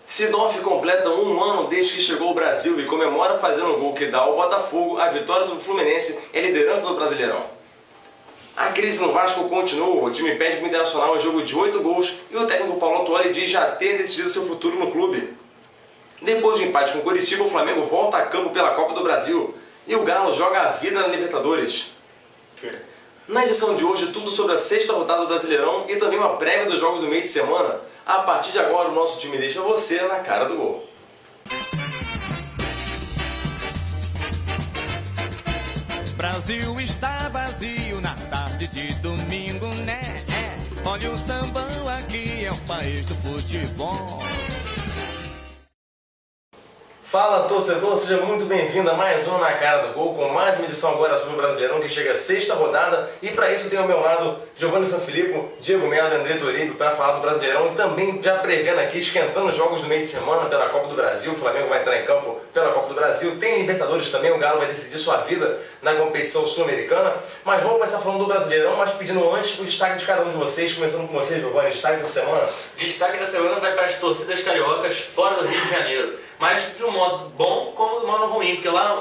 Seedorf completa um ano desde que chegou ao Brasil e comemora fazendo um gol que dá ao Botafogo a vitória sobre o Fluminense e a liderança do Brasileirão. A crise no Vasco continua, o time pede para o Internacional um jogo de 8 gols e o técnico Paulo Autuori diz já ter decidido seu futuro no clube. Depois do empate com o Coritiba, o Flamengo volta a campo pela Copa do Brasil e o Galo joga a vida na Libertadores. Na edição de hoje, tudo sobre a sexta rodada do Brasileirão e também uma prévia dos jogos do meio de semana. A partir de agora, o nosso time deixa você na cara do gol. Brasil está vazio na tarde de domingo, né? Olha o sambão aqui, é o país do futebol. Fala, torcedor, seja muito bem-vindo a mais um Na Cara do Gol, com mais uma edição agora sobre o Brasileirão, que chega à sexta rodada, e para isso tenho ao meu lado Giovanni Sanfilippo, Diego Melo e André Toribio para falar do Brasileirão e também já prevendo aqui, esquentando os jogos do meio de semana pela Copa do Brasil. O Flamengo vai entrar em campo pela Copa do Brasil, tem Libertadores também, o Galo vai decidir sua vida na competição sul-americana, mas vamos começar falando do Brasileirão, mas pedindo antes o destaque de cada um de vocês, começando com você, Giovanni, destaque da semana. Destaque da semana vai para as torcidas cariocas fora do Rio de Janeiro. Mas de um modo bom como de um modo ruim, porque lá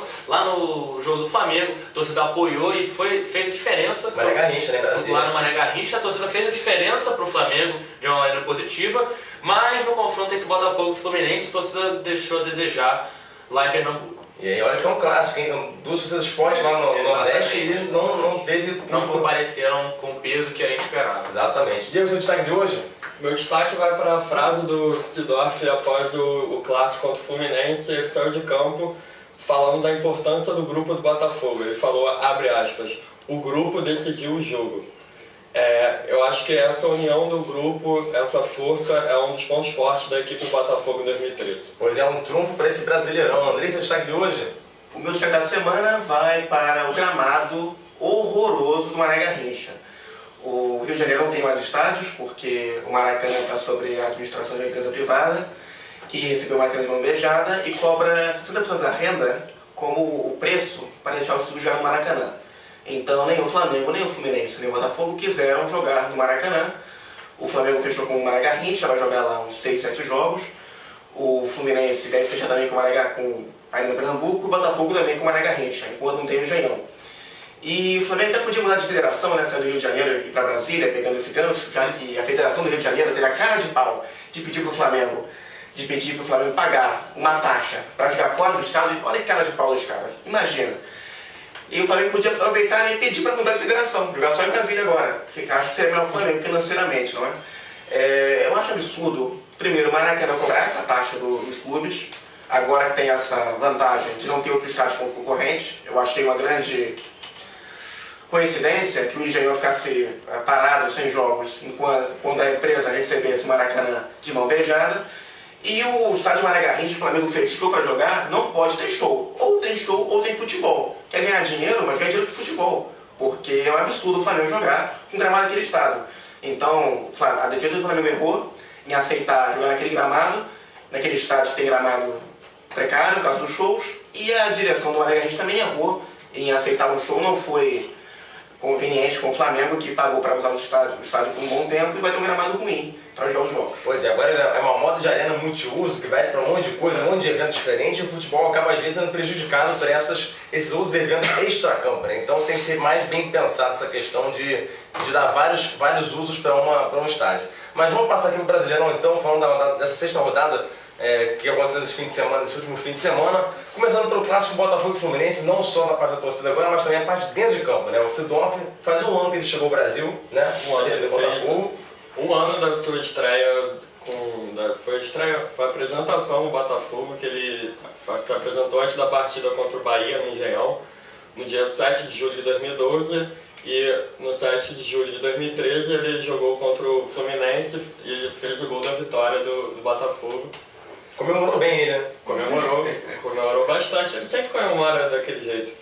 no jogo do Flamengo, a torcida apoiou e fez a diferença. Mané Garrincha, né, Brasil? Lá no Mané Garrincha, a torcida fez a diferença para o Flamengo de uma maneira positiva, mas no confronto entre Botafogo e Fluminense, a torcida deixou a desejar lá em Pernambuco. E aí, olha que é um clássico, hein? São duas torcidas fortes lá no Nordeste e não compareceram com o peso que a gente esperava. Exatamente. Diego, seu destaque de hoje? Meu destaque vai para a frase do Seedorf após o clássico contra o Fluminense. Ele saiu de campo falando da importância do grupo do Botafogo. Ele falou, abre aspas, o grupo decidiu o jogo. Eu acho que essa união do grupo, essa força, é um dos pontos fortes da equipe do Botafogo em 2013. Pois é, um trunfo para esse Brasileirão. André, seu destaque de hoje? O meu destaque da semana vai para o gramado horroroso do Mané Garrincha. O Rio de Janeiro não tem mais estádios, porque o Maracanã está sob a administração de uma empresa privada, que recebeu o Maracanã de mão beijada e cobra 60% da renda como o preço para deixar o clube jogar no Maracanã. Então nem o Flamengo, nem o Fluminense, nem o Botafogo quiseram jogar no Maracanã. O Flamengo fechou com o Mané Garrincha, vai jogar lá uns 6, 7 jogos. O Fluminense deve fechar também com o Mané com a Arena Pernambuco, o Botafogo também com o Mané Garrincha, enquanto não tem o Engenhão. E o Flamengo até podia mudar de federação, né, sair do Rio de Janeiro e ir para Brasília, pegando esse gancho, já que a Federação do Rio de Janeiro teve a cara de pau de pedir para o Flamengo pagar uma taxa para jogar fora do estado. E olha que cara de pau dos caras, imagina. E o Flamengo podia aproveitar e pedir para mudar de federação, jogar só em Brasília agora, porque acho que seria melhor para o Flamengo financeiramente, não é? Eu acho absurdo, primeiro, o Maracanã cobrar essa taxa dos clubes, agora que tem essa vantagem de não ter outro estádio concorrente. Eu achei uma grande coincidência que o Engenhão ficasse parado sem jogos quando a empresa recebesse o Maracanã de mão beijada. E o estádio Mané Garrincha, que o Flamengo fechou para jogar, não pode ter show. Ou tem show ou tem futebol. Quer ganhar dinheiro, mas ganha dinheiro com futebol. Porque é um absurdo o Flamengo jogar com gramado naquele estado. Então, a diretoria do Flamengo errou em aceitar jogar naquele gramado, naquele estádio que tem gramado precário, no caso dos shows. E a direção do Mané Garrincha também errou em aceitar um show, não foi conveniente com o Flamengo, que pagou para usar o estádio por um bom tempo e vai ter um gramado ruim para jogar os jogos. Pois é, agora é uma moda de arena multiuso que vai para um monte de coisa, um monte de eventos diferentes, e o futebol acaba às vezes sendo prejudicado por esses outros eventos extra-campo, né? Então tem que ser mais bem pensada essa questão de dar vários usos para um estádio. Mas vamos passar aqui para o Brasileirão então, falando dessa sexta rodada, que aconteceu nesse último fim de semana, começando pelo clássico Botafogo e Fluminense, não só da parte da torcida agora, mas também a parte de dentro de campo, né? O Seedorf faz um ano que ele chegou ao Brasil, né? Um ano da sua estreia, foi a apresentação no Botafogo, que ele se apresentou antes da partida contra o Bahia no Engenhão, no dia 7 de julho de 2012, e no 7 de julho de 2013 ele jogou contra o Fluminense e fez o gol da vitória do Botafogo. Comemorou bem ele, né? Comemorou bastante, ele sempre comemora daquele jeito.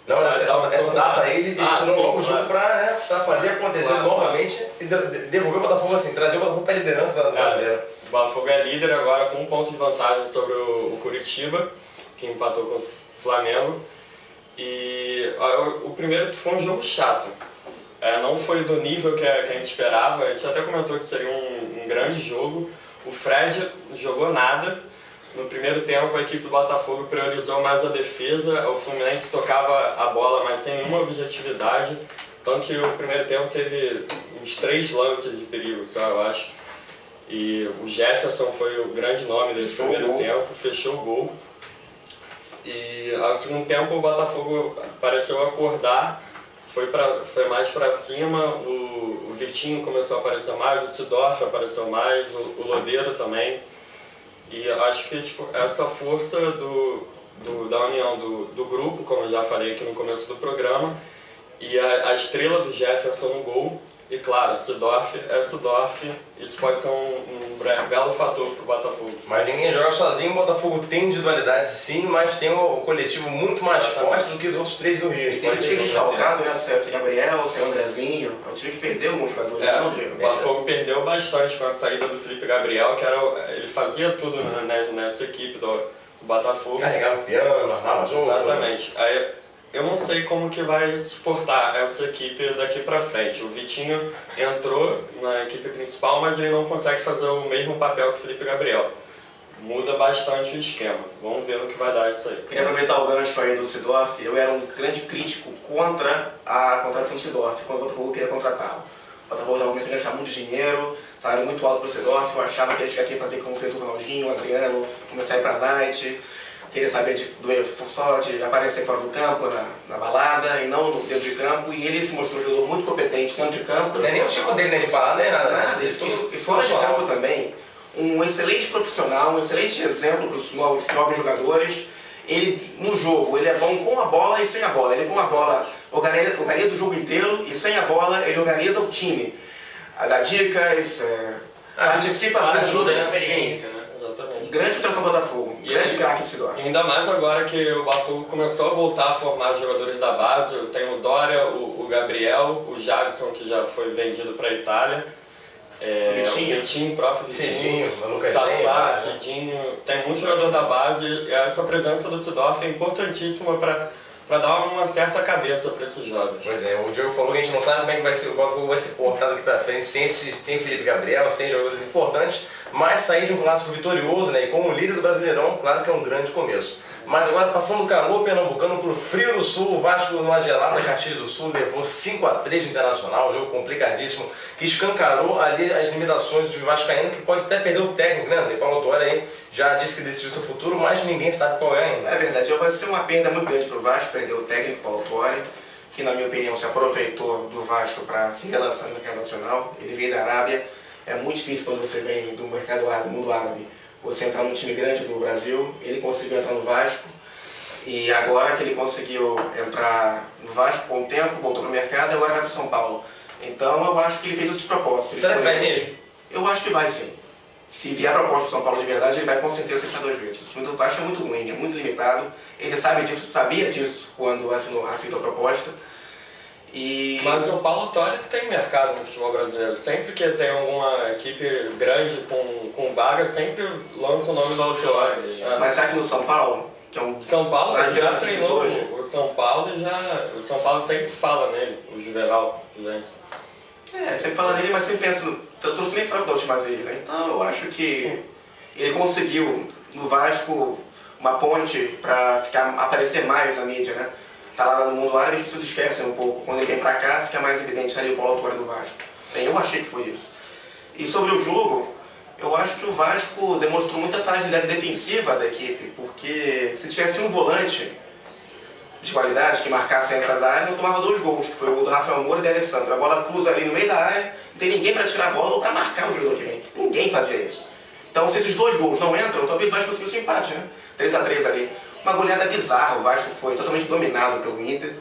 Não, essa data aí ele tirou logo o jogo para fazer acontecer novamente e devolver o Botafogo assim, trazer o Botafogo para a liderança da brasileira. O Botafogo é líder agora com um ponto de vantagem sobre o Coritiba, que empatou com o Flamengo. E o primeiro foi um jogo chato. Não foi do nível que a gente esperava, a gente até comentou que seria um grande jogo. O Fred jogou nada. No primeiro tempo, a equipe do Botafogo priorizou mais a defesa. O Fluminense tocava a bola, mas sem nenhuma objetividade. Tanto que o primeiro tempo teve uns 3 lances de perigo, só, eu acho. E o Jefferson foi o grande nome desse primeiro tempo, fechou o gol. E ao segundo tempo o Botafogo pareceu acordar, foi mais pra cima, o Vitinho começou a aparecer mais, o Sidorf apareceu mais, o Lodeiro também. E acho que tipo, essa força da união do grupo, como eu já falei aqui no começo do programa, e a estrela do Jefferson no gol, e claro, Sidorf é Sidorf, isso pode ser um belo fator para o Botafogo. Mas ninguém joga sozinho, o Botafogo tem individualidades sim, mas tem o coletivo muito mais forte do que os outros 3 do Rio. Tem um time desfalcado, né? Sem Gabriel, sem Andrezinho, é um time que perdeu alguns jogadores, não, Diego? O Botafogo perdeu bastante com a saída do Felipe Gabriel, que ele fazia tudo nessa equipe do Botafogo. Carregava o piano, armava jogo. Exatamente. Aí, eu não sei como que vai suportar essa equipe daqui pra frente. O Vitinho entrou na equipe principal, mas ele não consegue fazer o mesmo papel que o Felipe Gabriel. Muda bastante o esquema. Vamos ver no que vai dar isso aí. Queria aproveitar o gancho aí do Sidorf. Eu era um grande crítico contra a contratação do Sidorf, quando o Botafogo queria contratá-lo. O Botafogo já começou a gastar muito dinheiro, salário muito alto para o Sidorf. Eu achava que ele ia fazer como fez o Ronaldinho, o Adriano, começar a ir para a night. Queria saber só de aparecer fora do campo, na balada, e não dentro de campo. E ele se mostrou um jogador muito competente dentro de campo. Não é nem o tipo dele, né, de balada, nem nada. E fora de campo também, um excelente profissional, um excelente exemplo para os novos jogadores. Ele, no jogo, ele é bom com a bola e sem a bola. Ele com a bola organiza o jogo inteiro, e sem a bola ele organiza o time. Dá dicas, participa mais. Ajuda a das experiência, né? Exatamente. Grande ultração do Botafogo, grande craque Sidorf. Ainda mais agora que o Botafogo começou a voltar a formar jogadores da base. Tem o Dória, o Gabriel, o Jadson, que já foi vendido para a Itália. O Vitinho, o próprio Vitinho, o Sassá, Cidinho. Tem muito jogador da base, e essa presença do Sidorf é importantíssima para dar uma certa cabeça para esses jovens. Pois é, o Diego falou que a gente não sabe como é que vai ser, o Botafogo vai ser portado aqui pra frente sem Felipe Gabriel, sem jogadores importantes, mas sair de um clássico vitorioso, né, e como líder do Brasileirão, claro que é um grande começo. Mas agora, passando do calor pernambucano para o frio do sul, o Vasco, numa gelada Caxias do Sul, levou 5-3 de Internacional, um jogo complicadíssimo, que escancarou ali as limitações do Vascaíno, que pode até perder o técnico, né, André? Paulo Autuori aí já disse que decidiu seu futuro, mas ninguém sabe qual é ainda. É verdade, vai ser uma perda muito grande para o Vasco, perder o técnico Paulo Autuori, que na minha opinião se aproveitou do Vasco para se relançar no mercado nacional. Ele veio da Arábia, é muito difícil quando você vem do mercado árabe, do mundo árabe, você entrar num time grande do Brasil. Ele conseguiu entrar no Vasco, e agora que ele conseguiu entrar no Vasco com o tempo, voltou para o mercado, agora vai para São Paulo. Então eu acho que ele fez isso de propósito. Será que vai nele? Eu acho que vai sim. Se vier a proposta do São Paulo de verdade, ele vai com certeza acertar 2 vezes. O time do Vasco é muito ruim, é muito limitado. Ele sabe disso, sabia disso quando aceitou a proposta. Mas o Paulo Autuori tem mercado no futebol brasileiro. Sempre que tem alguma equipe grande com vaga, sempre lança o nome do Autuori. Mas será que no São Paulo? Que é um... São Paulo já treinou o São Paulo o São Paulo sempre fala nele, o Juvenal. Sempre fala nele, mas sempre pensa eu trouxe nem franco da última vez, né? Então eu acho que ele conseguiu no Vasco uma ponte para aparecer mais na mídia, né? Tá lá no mundo árabe, as pessoas esquecem um pouco. Quando ele vem pra cá, fica mais evidente ali o Paulo Autuori do Vasco. Bem, eu achei que foi isso. E sobre o jogo, eu acho que o Vasco demonstrou muita fragilidade defensiva da equipe, porque se tivesse um volante de qualidade que marcasse a entrada da área, não tomava 2 gols, que foi o gol do Rafael Moura e do Alessandro. A bola cruza ali no meio da área, não tem ninguém para tirar a bola ou para marcar o jogador que vem. Ninguém fazia isso. Então, se esses 2 gols não entram, talvez o Vasco conseguisse um empate, né? 3-3 ali. Uma goleada bizarra, o Vasco foi totalmente dominado pelo Inter.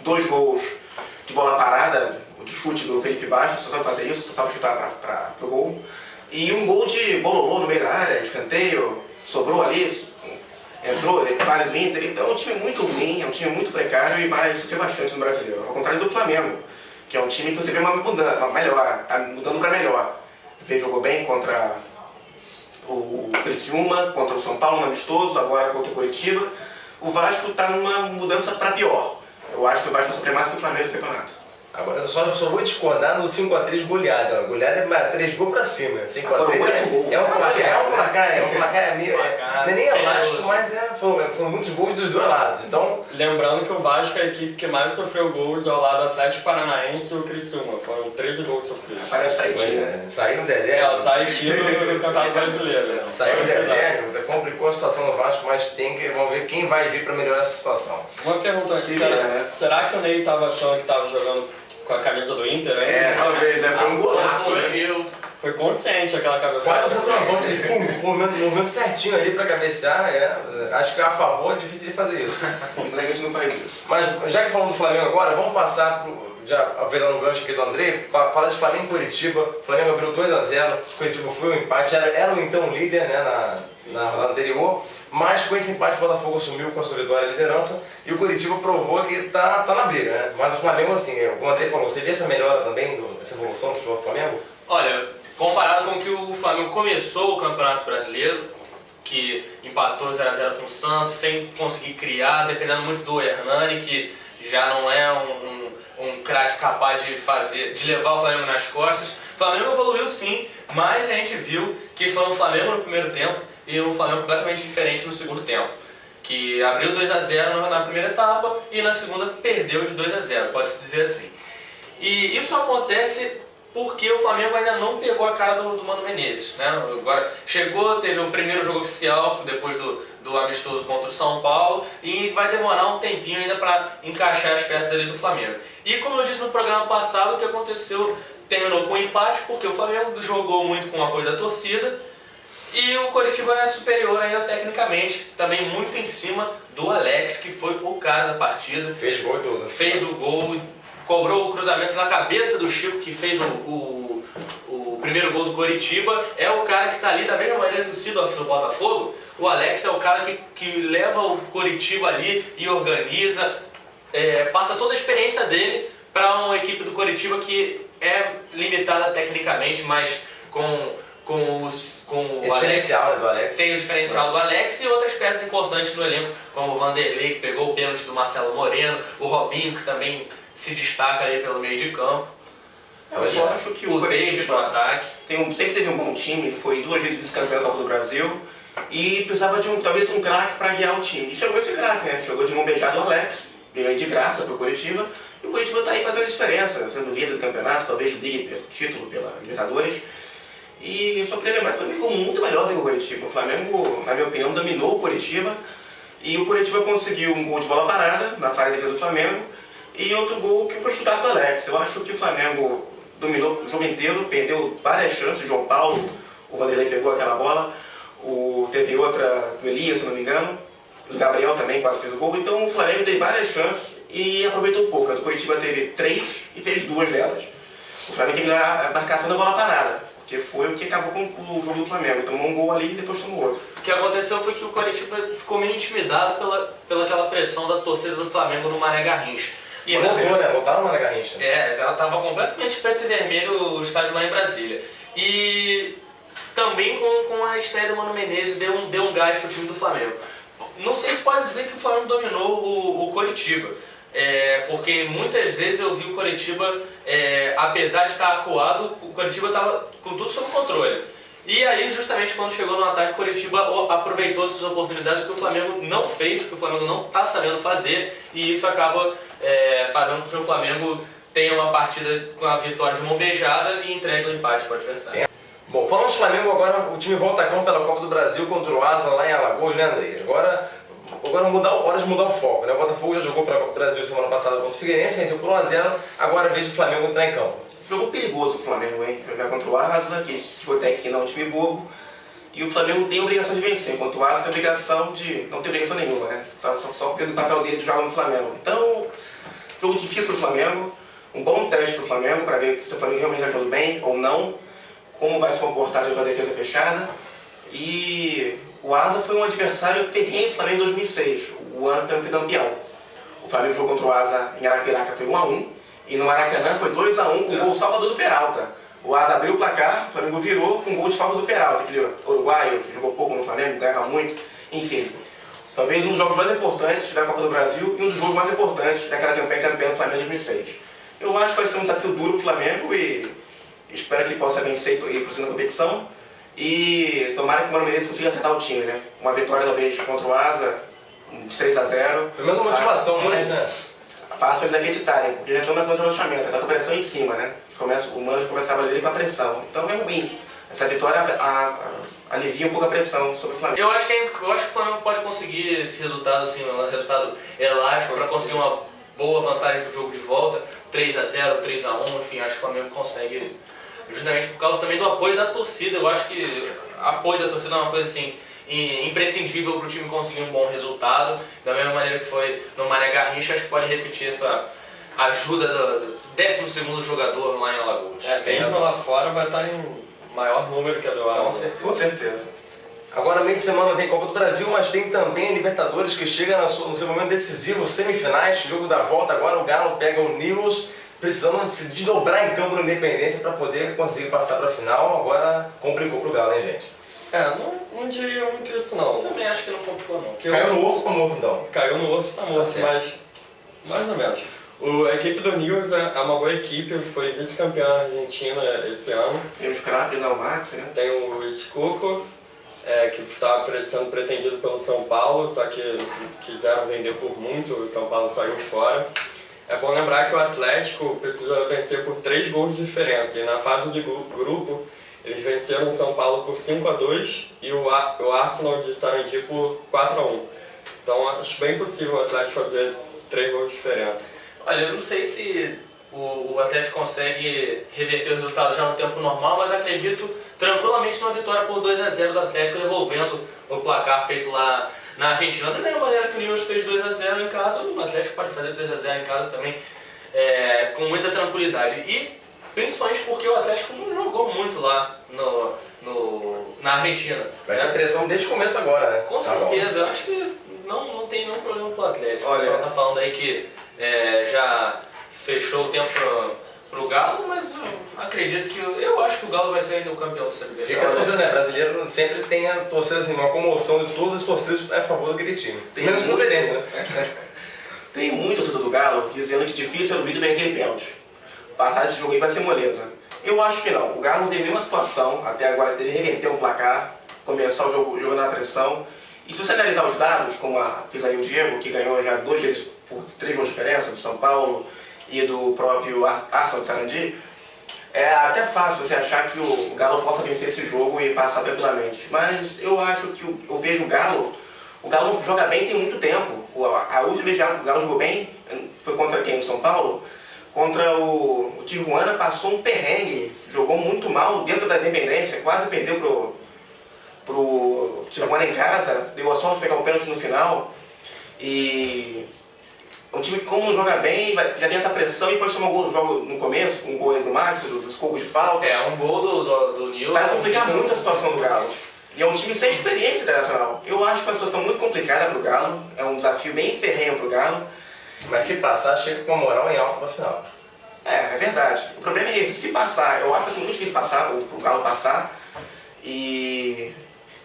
2 gols de bola parada, de chute do Felipe Bastos, só sabe fazer isso, só sabe chutar pro gol. E um gol de bololô no meio da área, escanteio, sobrou ali, entrou, vale do Inter. Então é um time muito ruim, é um time muito precário e vai sofrer bastante no Brasileiro. Ao contrário do Flamengo, que é um time que você vê uma melhora, tá mudando para melhor. Jogou bem contra o Criciúma, contra o São Paulo no amistoso, agora contra o Curitiba. O Vasco está numa mudança para pior. Eu acho que o Vasco vai sofrer mais que o Flamengo no campeonato. Agora eu só vou discordar no 5x3 goleada. Goleada é 3 gols pra cima. 5x3 é um placar meio. Não é nem elástico, mas foram muitos gols dos dois lados. Então, lembrando que o Vasco é a equipe que mais sofreu gols ao lado do Atlético Paranaense e o Criciúma. Foram 13 gols sofridos. Parece Haiti, né? Saiu o Dedé. É, o Tahiti no Campeonato Brasileiro. Saiu o Dedé, complicou a situação do Vasco, mas vamos ver quem vai vir pra melhorar essa situação. Uma pergunta aqui, será que o Ney estava achando que estava jogando com a camisa do Inter? Talvez, né? Foi um golaço. Foi consciente aquela cabeça. Quase o centroavante, ele movimento certinho ali pra cabecear. Acho que a favor é difícil de fazer isso. Muito legal, a gente não faz isso. Mas já que falamos do Flamengo agora, vamos passar já virando um gancho aqui do André, falar de Flamengo e Curitiba. O Flamengo abriu 2x0, Curitiba foi um empate, era o então líder, né, na rodada anterior, mas com esse empate o Botafogo assumiu com a sua vitória a liderança e o Curitiba provou que tá na briga, né? Mas o Flamengo, assim, como o André falou, você vê essa melhora também, essa evolução do futebol do Flamengo? Olha, comparado com que o Flamengo começou o Campeonato Brasileiro, que empatou 0x0 com o Santos, sem conseguir criar, dependendo muito do Hernani, que já não é um craque capaz de levar o Flamengo nas costas. O Flamengo evoluiu sim, mas a gente viu que foi um Flamengo no primeiro tempo e um Flamengo completamente diferente no segundo tempo. Que abriu 2x0 na primeira etapa e na segunda perdeu de 2x0, pode-se dizer assim. E isso acontece porque o Flamengo ainda não pegou a cara do Mano Menezes, né? Agora chegou, teve o primeiro jogo oficial depois do amistoso contra o São Paulo e vai demorar um tempinho ainda para encaixar as peças ali do Flamengo. E como eu disse no programa passado, o que aconteceu terminou com um empate porque o Flamengo jogou muito com o apoio da torcida e o Coritiba é superior ainda tecnicamente, também muito em cima do Alex, que foi o cara da partida. Fez gol e tudo. Fez o gol, cobrou o cruzamento na cabeça do Chico, que fez o primeiro gol do Coritiba. É o cara que está ali da mesma maneira que o Sidorf do Botafogo. O Alex é o cara que leva o Coritiba ali e organiza, passa toda a experiência dele para uma equipe do Coritiba que é limitada tecnicamente, mas com o diferencial do Alex. Tem o diferencial do Alex e outras peças importantes no elenco, como o Vanderlei, que pegou o pênalti do Marcelo Moreno, o Robinho, que também se destaca aí pelo meio de campo. Eu só acho que o Coritiba no ataque sempre teve um bom time, foi 2 vezes vice-campeão da Copa do Brasil e precisava de talvez um craque para guiar o time. E chegou esse craque, né? Chegou de mão beijada o Alex, veio aí de graça para o Coritiba e o Coritiba está aí fazendo a diferença, sendo líder do campeonato, talvez brigue pelo título, pela Libertadores. E eu só queria lembrar que o Flamengo jogou muito melhor do que o Coritiba. O Flamengo, na minha opinião, dominou o Coritiba e o Coritiba conseguiu um gol de bola parada na falha de defesa do Flamengo e outro gol que foi chutaço do Alex. Eu acho que o Flamengo dominou o jogo inteiro, perdeu várias chances. O João Paulo, o Vanderlei pegou aquela bola, teve outra do Elias, se não me engano, o Gabriel também quase fez o gol. Então o Flamengo teve várias chances e aproveitou poucas. O Coritiba teve 3 e fez 2 delas. O Flamengo teve a marcação da bola parada, porque foi o que acabou com o jogo do Flamengo. Tomou um gol ali e depois tomou outro. O que aconteceu foi que o Coritiba ficou meio intimidado pela aquela pressão da torcida do Flamengo no Mané Garrincha. E voltou, né? Voltaram no Mané Garrincha. Ela estava completamente preto e vermelho o estádio lá em Brasília. E também com a estreia do Mano Menezes deu um gás pro time do Flamengo. Não sei se pode dizer que o Flamengo dominou o Coritiba. Porque muitas vezes eu vi o Coritiba, apesar de estar acuado, o Coritiba estava com tudo sob controle. E aí, justamente quando chegou no ataque, o Coritiba aproveitou essas oportunidades que o Flamengo não fez, que o Flamengo não está sabendo fazer, e isso acaba fazendo com que o Flamengo tenha uma partida com a vitória de mão beijada e entregue o empate para o adversário. Bom, falando de Flamengo, agora o time volta a campo pela Copa do Brasil contra o Asa lá em Alagoas, né, André? Agora hora de mudar o foco, né? O Botafogo já jogou para o Brasil semana passada contra o Figueirense, venceu por 1x0, agora é a vez do Flamengo entrar em campo. Jogo perigoso o Flamengo, hein? Jogar contra o Asa, que até que não é um time bobo, e o Flamengo tem a obrigação de vencer, enquanto o Asa tem a obrigação de... não tem obrigação nenhuma, né? Só porque do papel dele de jogar no Flamengo. Então, jogo difícil para o Flamengo, um bom teste para o Flamengo, para ver se o Flamengo realmente está jogando bem ou não, como vai se comportar com a defesa fechada. E o Asa foi um adversário terreno do Flamengo em 2006, o ano que ele foi campeão. O Flamengo jogou contra o Asa em Arapiraca, foi 1x1, e no Maracanã foi 2x1 com o gol salvador do Peralta. O Asa abriu o placar, o Flamengo virou com um gol de falta do Peralta, aquele uruguaio que jogou pouco no Flamengo, ganhava muito, enfim. Talvez um dos jogos mais importantes da Copa do Brasil e um dos jogos mais importantes daquela campanha campeã do Flamengo em 2006. Eu acho que vai ser um desafio duro pro Flamengo e espero que possa vencer e ir pro segundo competição. E tomara que o Mano Menezes consiga acertar o time, né? Uma vitória talvez contra o Asa, de 3-0. Pelo menos uma motivação, mas, né? Façam eles acreditarem, porque já estão na conta de relaxamento, já está com a pressão em cima, né? O Mano começava a ler com a pressão. Então é ruim. Essa vitória alivia um pouco a pressão sobre o Flamengo. Eu acho que o Flamengo pode conseguir esse resultado, assim, um resultado elástico para conseguir uma boa vantagem pro jogo de volta, 3-0, 3-1, enfim, acho que o Flamengo consegue, justamente por causa também do apoio da torcida. Eu acho que apoio da torcida é uma coisa assim imprescindível para o time conseguir um bom resultado, da mesma maneira que foi no Mané Garrincha. Acho que pode repetir essa ajuda do 12º jogador lá em Alagoas. Mesmo lá fora vai estar em maior número que a do Asa. Com certeza. Agora, meio de semana tem Copa do Brasil, mas tem também a Libertadores que chega no seu momento decisivo, semifinais, jogo da volta. Agora o Galo pega o Newell's, precisando se desdobrar em campo na Independência para poder conseguir passar para a final. Agora complicou pro Galo, hein, gente? Não diria muito isso não. Também acho que não complicou não. Caiu no osso, tá morto então. Caiu no osso, tá morto, mas mais ou menos. A equipe do Newell's é uma boa equipe, foi vice-campeã argentina esse ano. Tem os craques da Max, né? Tem o Escuco, que estava sendo pretendido pelo São Paulo, só que quiseram vender por muito, o São Paulo saiu fora. É bom lembrar que o Atlético precisa vencer por 3 gols de diferença, e na fase de grupo eles venceram o São Paulo por 5-2 e o Arsenal de Sarandi por 4-1. Então acho bem possível o Atlético fazer 3 gols de diferença. Olha, eu não sei se o Atlético consegue reverter o resultado já no tempo normal, mas acredito tranquilamente numa vitória por 2-0 do Atlético, devolvendo o placar feito lá na Argentina. Da mesma maneira que o Newell's fez 2-0 em casa, o Atlético pode fazer 2-0 em casa também com muita tranquilidade. E principalmente porque o Atlético não jogou muito lá na Argentina. Vai ser pressão desde o começo agora, né? Com certeza, eu acho que não tem nenhum problema pro Atlético. Olha, o pessoal tá falando aí que já fechou o tempo pro Galo, mas eu acredito que eu acho que o Galo vai ser ainda o campeão do CBF. Fica a torcida, né? Brasileiro sempre tem a torcida assim, uma comoção de todas as torcidas a favor daquele time. Menos procedência, né? Tem muito torcedor do Galo dizendo que difícil é o vídeo bem aquele pênalti. Passar esse jogo aí vai ser moleza. Eu acho que não. O Galo não teve nenhuma situação até agora de reverter um placar, começar o jogo na pressão. E se você analisar os dados, como fez aí o Diego, que ganhou já 2 vezes por 3 gols de diferença, do São Paulo e do próprio Arsenal de Sarandi, é até fácil você achar que o Galo possa vencer esse jogo e passar tranquilamente. Mas eu acho que eu vejo o Galo joga bem tem muito tempo. A última vez que o Galo jogou bem foi contra quem? O São Paulo? Contra o Tijuana, passou um perrengue, jogou muito mal dentro da Independência, quase perdeu pro Tijuana em casa, deu a sorte de pegar o pênalti no final. E um time que, como não joga bem, já tem essa pressão e depois toma um gol no começo, um gol do Max, dos cocos de falta. Um gol do Newell's. Vai complicar muito a situação do Galo. E é um time sem experiência internacional. Eu acho que é uma situação muito complicada pro Galo, é um desafio bem ferrenho pro Galo. Mas se passar, chega com a moral em alta pra final. É verdade. O problema é esse, se passar, eu acho assim muito difícil passar, o Galo passar. E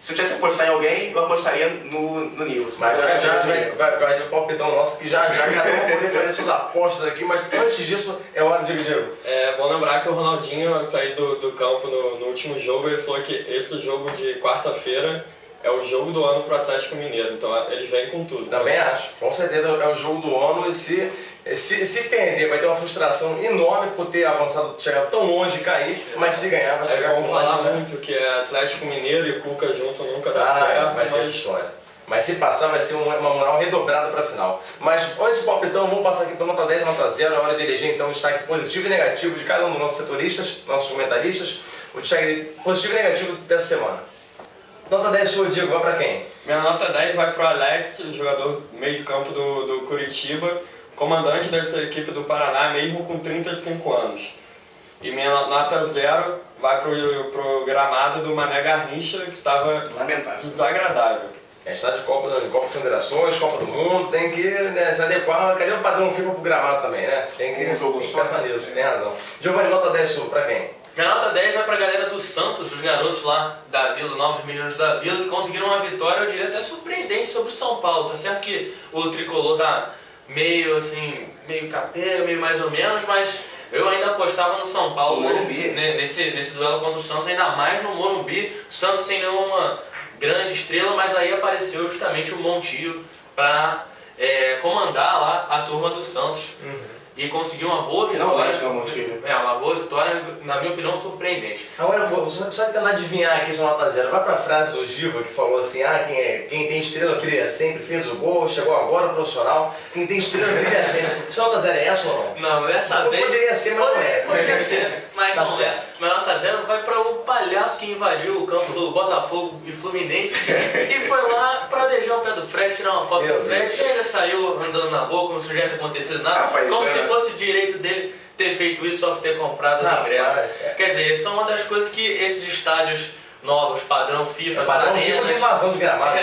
se eu tivesse que apostar em alguém, eu apostaria no Newell's. Mas vai ter um palpitão nosso que já cada um vai poder fazer suas apostas aqui, mas antes disso é hora de Diego. É bom lembrar que o Ronaldinho, ao sair do campo no último jogo, ele falou que esse jogo de quarta-feira é o jogo do ano pro Atlético Mineiro, então eles vêm com tudo. Também acho, com certeza é o jogo do ano e se perder vai ter uma frustração enorme por ter avançado, chegado tão longe e cair, mas se ganhar vai chegar com falar muito que é Atlético Mineiro e Cuca junto nunca dá certo. Vai ter essa história. Mas se passar vai ser uma moral redobrada para a final. Mas antes do palpitão, vamos passar aqui para nota 10 e nota 0, é hora de eleger então o destaque positivo e negativo de cada um dos nossos setoristas, nossos comentaristas, o destaque positivo e negativo dessa semana. Nota 10, senhor Diego, vai pra quem? Minha nota 10 vai pro Alex, jogador meio de campo do Curitiba, comandante dessa equipe do Paraná, mesmo com 35 anos. E minha nota 0 vai pro gramado do Mané Garrincha, que estava desagradável. A gente está de Copa de Federações, Copa do Mundo, tem que se adequar. Cadê o padrão FIFA pro gramado também, né? Tem que pensar nisso, tem razão. Giovanni, nota 10 sua, pra quem? Minha nota 10 vai pra galera do Santos, os garotos lá da Vila, novos meninos da Vila, que conseguiram uma vitória, eu diria até surpreendente, sobre o São Paulo. Tá certo que o tricolor tá meio assim, meio capenga, meio mais ou menos, mas eu ainda apostava no São Paulo, no Morumbi. Nesse duelo contra o Santos, ainda mais no Morumbi. Santos sem nenhuma grande estrela, mas aí apareceu justamente o Montijo para comandar lá a turma do Santos. E conseguiu uma boa vitória. Uma boa vitória, na minha opinião, surpreendente. Agora, só tentando adivinhar aqui sua nota zero, vai pra frase do Giva que falou assim: quem tem estrela brilha sempre, fez o gol, chegou agora profissional, quem tem estrela brilha sempre. Sua nota zero é essa ou não? Não, dessa vez. Poderia ser, mas não é. Poderia ser, mas tá não certo. É. Minha nota zero vai para o palhaço que invadiu o campo do Botafogo e Fluminense e foi lá para beijar o pé do Fred, tirar uma foto do Fred, e ainda saiu andando na boca como se não tivesse acontecido nada, como se fosse o direito dele ter feito isso só por ter comprado o ingresso. Quer dizer, são uma das coisas que esses estádios novos, padrão FIFA, padrão FIFA de invasão de gramado,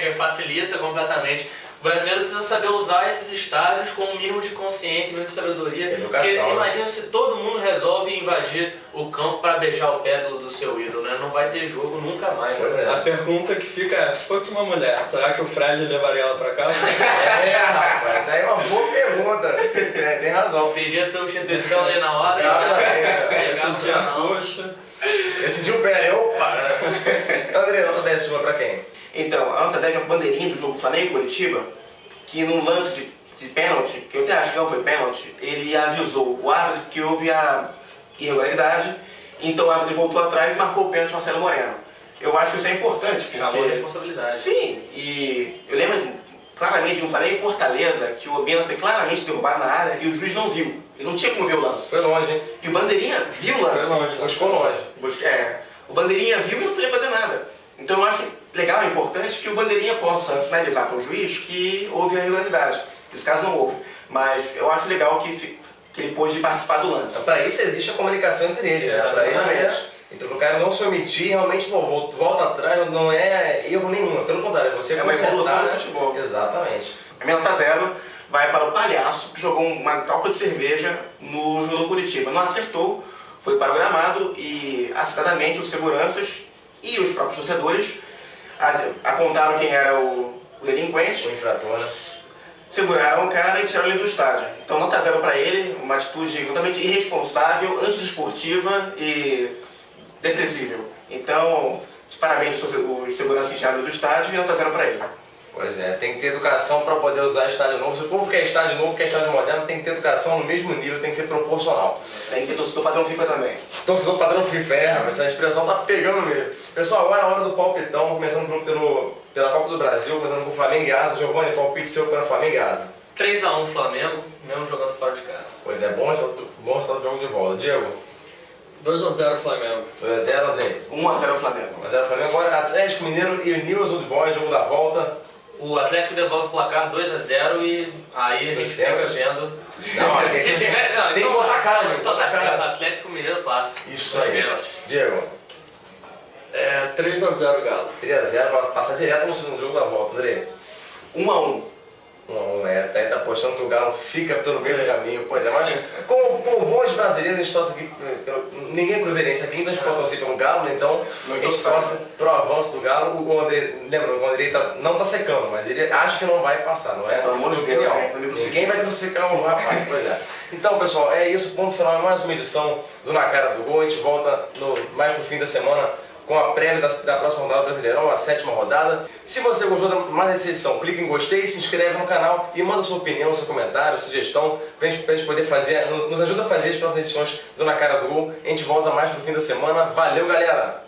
que facilita completamente. O brasileiro precisa saber usar esses estádios com um mínimo de consciência, mínimo de sabedoria. Porque imagina se todo mundo resolve invadir o campo para beijar o pé do seu ídolo, né? Não vai ter jogo nunca mais. A pergunta que fica é, se fosse uma mulher, será que o Fred levaria ela para casa? Rapaz, aí é uma boa pergunta. Tem razão. Pedir a substituição ali na hora. Decidiu o pé, opa! André, nota 10 sua pra quem? Então, a nota 10 é o bandeirinha do jogo Flamengo-Curitiba, que num lance de pênalti, que eu até acho que não foi pênalti, ele avisou o árbitro que houve a irregularidade, então o árbitro voltou atrás e marcou o pênalti Marcelo Moreno. Eu acho que isso é importante, porque... Chamou a responsabilidade. Sim, e eu lembro claramente de um Flamengo e Fortaleza, que o Obina foi claramente derrubado na área e o juiz não viu. Ele não tinha como ver o lance. Foi longe, hein? E o bandeirinha viu o lance. Foi longe. Buscou longe. O bandeirinha viu e não podia fazer nada. Então eu acho legal, é importante que o bandeirinha possa sinalizar para o juiz que houve a irregularidade. Nesse caso não houve. Mas eu acho legal que ele pôde participar do lance. Para isso existe a comunicação entre eles, né? Para isso então o cara não se omitir, realmente volta atrás, não é erro nenhum. Pelo contrário, você é uma evolução do futebol. Exatamente. A minha nota 0 vai para o palhaço, que jogou uma copa de cerveja no jogo do Curitiba. Não acertou, foi para o gramado e, acertadamente, os seguranças e os próprios torcedores apontaram quem era o delinquente. O infrator, né? Seguraram o cara e tiraram ele do estádio. Então nota 0 para ele, uma atitude totalmente irresponsável, antidesportiva e depressível. Então, parabéns os seguranças que tiraram ele do estádio e nota 0 para ele. Pois é, tem que ter educação para poder usar estádio novo. Se o povo quer estádio novo, quer estádio moderno, tem que ter educação no mesmo nível, tem que ser proporcional. Tem que ter torcedor padrão FIFA também. Torcedor padrão FIFA, essa expressão tá pegando mesmo. Pessoal, agora é a hora do palpitão, começando pela Copa do Brasil, começando com o Flamengo e Asa. Giovanni, palpite seu para Flamengo e Asa. 3-1 Flamengo, mesmo jogando fora de casa. Pois é, bom resultado do jogo de volta. Diego? 2-0 Flamengo. 2-0, André? 1-0 Flamengo. 1-0 Flamengo. Agora Atlético Mineiro e o News Old Boys, jogo da volta. O Atlético devolve o placar 2-0 e aí a gente fica sendo... Não, se tiver... tem que botar a cara, né? Então tá certo, Atlético Mineiro passa. Isso aí. Diego? 3-0 Galo. 3-0, passar direto no segundo jogo da volta, André. 1-1. 1-1, tá apostando que o Galo fica pelo meio do caminho. Pois é, mas como bons brasileiros, a gente torce aqui, ninguém é cruzeirense aqui, então a gente pode torcer pelo Galo, então a gente torce pro avanço do Galo. O André, lembra, o André não tá secando, mas ele acha que não vai passar, não é? Pelo amor de Deus, ninguém vai crucificar o rapaz, pois é. Então, pessoal, é isso, ponto final é mais uma edição do Na Cara do Gol. A gente volta mais pro fim da semana com a prévia da próxima rodada do Brasileirão, a 7ª rodada. Se você gostou mais dessa edição, clique em gostei, se inscreve no canal e manda sua opinião, seu comentário, sugestão, pra gente poder fazer, nos ajuda a fazer as próximas edições do Na Cara do Gol. A gente volta mais pro fim da semana. Valeu, galera!